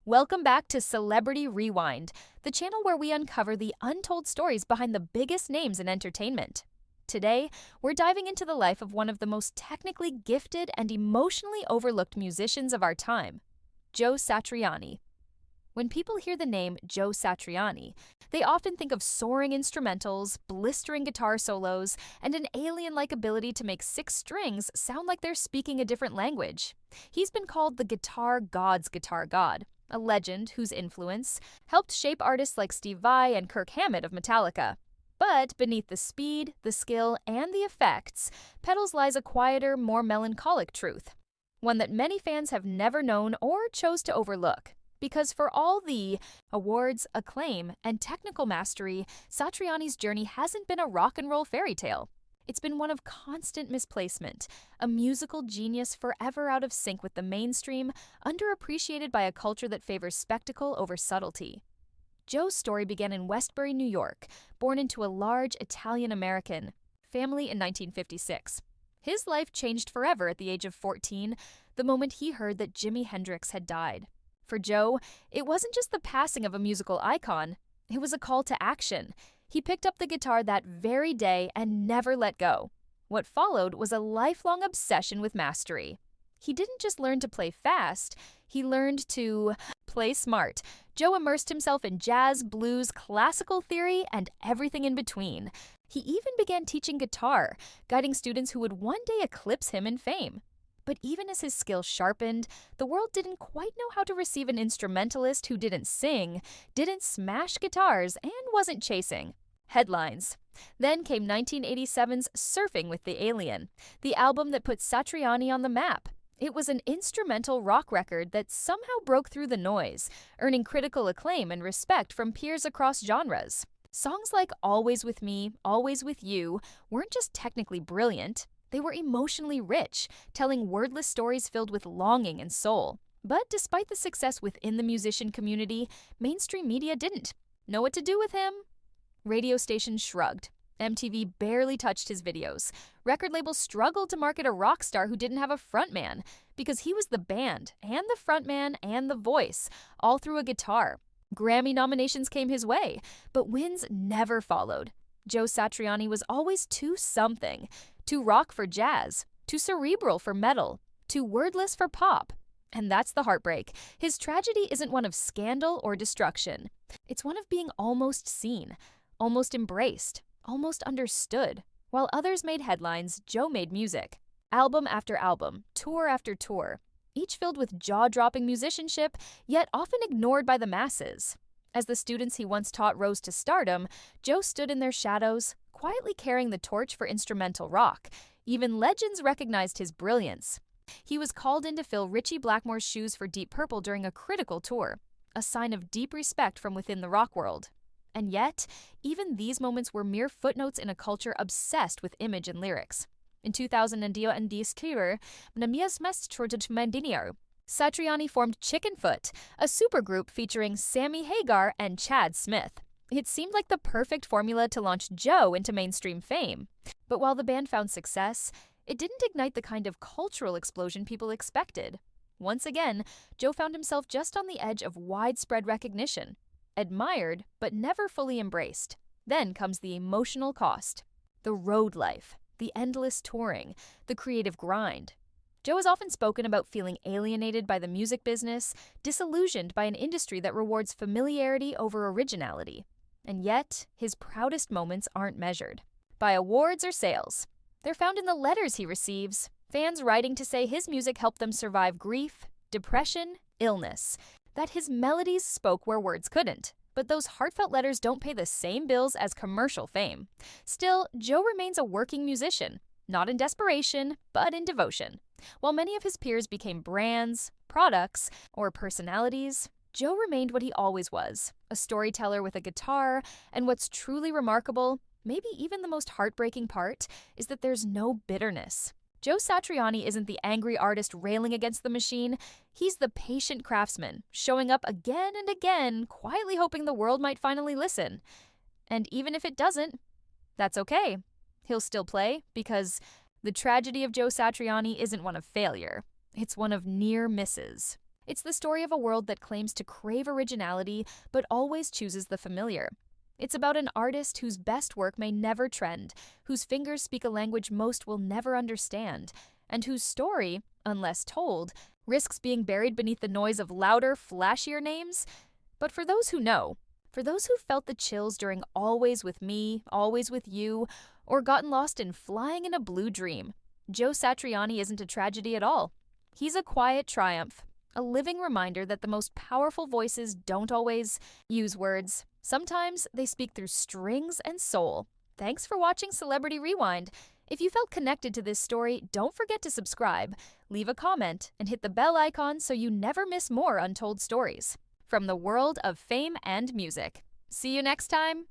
Welcome back to Celebrity Rewind, the channel where we uncover the untold stories behind the biggest names in entertainment. Today, we're diving into the life of one of the most technically gifted and emotionally overlooked musicians of our time, Joe Satriani. When people hear the name Joe Satriani, they often think of soaring instrumentals, blistering guitar solos, and an alien-like ability to make six strings sound like they're speaking a different language. He's been called the guitar god's guitar god, a legend whose influence helped shape artists like Steve Vai and Kirk Hammett of Metallica. But beneath the speed, the skill, and the effects, pedals lies a quieter, more melancholic truth, one that many fans have never known or chose to overlook. Because for all the awards, acclaim, and technical mastery, Satriani's journey hasn't been a rock and roll fairy tale. It's been one of constant misplacement, a musical genius forever out of sync with the mainstream, underappreciated by a culture that favors spectacle over subtlety. Joe's story began in Westbury, New York, born into a large Italian-American family in 1956. His life changed forever at the age of 14, the moment he heard that Jimi Hendrix had died. For Joe, it wasn't just the passing of a musical icon, it was a call to action. He picked up the guitar that very day and never let go. What followed was a lifelong obsession with mastery. He didn't just learn to play fast, he learned to play smart. Joe immersed himself in jazz, blues, classical theory, and everything in between. He even began teaching guitar, guiding students who would one day eclipse him in fame. But even as his skill sharpened, the world didn't quite know how to receive an instrumentalist who didn't sing, didn't smash guitars, and wasn't chasing headlines. Then came 1987's Surfing with the Alien, the album that put Satriani on the map. It was an instrumental rock record that somehow broke through the noise, earning critical acclaim and respect from peers across genres. Songs like Always With Me, Always With You weren't just technically brilliant, they were emotionally rich, telling wordless stories filled with longing and soul. But despite the success within the musician community, mainstream media didn't know what to do with him. Radio stations shrugged. MTV barely touched his videos. Record labels struggled to market a rock star who didn't have a frontman, because he was the band, and the frontman, and the voice, all through a guitar. Grammy nominations came his way, but wins never followed. Joe Satriani was always too something. Too rock for jazz, too cerebral for metal, too wordless for pop. And that's the heartbreak. His tragedy isn't one of scandal or destruction. It's one of being almost seen, almost embraced, almost understood. While others made headlines, Joe made music. Album after album, tour after tour, each filled with jaw-dropping musicianship, yet often ignored by the masses. As the students he once taught rose to stardom, Joe stood in their shadows, quietly carrying the torch for instrumental rock. Even legends recognized his brilliance. He was called in to fill Ritchie Blackmore's shoes for Deep Purple during a critical tour, a sign of deep respect from within the rock world. And yet, even these moments were mere footnotes in a culture obsessed with image and lyrics. In 2010 and Discover, Namias Mest Mandinier, Satriani formed Chickenfoot, a supergroup featuring Sammy Hagar and Chad Smith. It seemed like the perfect formula to launch Joe into mainstream fame. But while the band found success, it didn't ignite the kind of cultural explosion people expected. Once again, Joe found himself just on the edge of widespread recognition, admired but never fully embraced. Then comes the emotional cost, the road life, the endless touring, the creative grind. Joe has often spoken about feeling alienated by the music business, disillusioned by an industry that rewards familiarity over originality. And yet, his proudest moments aren't measured by awards or sales. They're found in the letters he receives, fans writing to say his music helped them survive grief, depression, illness, that his melodies spoke where words couldn't. But those heartfelt letters don't pay the same bills as commercial fame. Still, Joe remains a working musician, not in desperation, but in devotion. While many of his peers became brands, products, or personalities, Joe remained what he always was, a storyteller with a guitar, and what's truly remarkable, maybe even the most heartbreaking part, is that there's no bitterness. Joe Satriani isn't the angry artist railing against the machine, he's the patient craftsman, showing up again and again, quietly hoping the world might finally listen. And even if it doesn't, that's okay. He'll still play, because the tragedy of Joe Satriani isn't one of failure, it's one of near misses. It's the story of a world that claims to crave originality but always chooses the familiar. It's about an artist whose best work may never trend, whose fingers speak a language most will never understand, and whose story, unless told, risks being buried beneath the noise of louder, flashier names. But for those who know, for those who felt the chills during Always With Me, Always With You, or gotten lost in Flying in a Blue Dream, Joe Satriani isn't a tragedy at all. He's a quiet triumph, a living reminder that the most powerful voices don't always use words. Sometimes they speak through strings and soul. Thanks for watching Celebrity Rewind. If you felt connected to this story, don't forget to subscribe, leave a comment, and hit the bell icon so you never miss more untold stories from the world of fame and music. See you next time.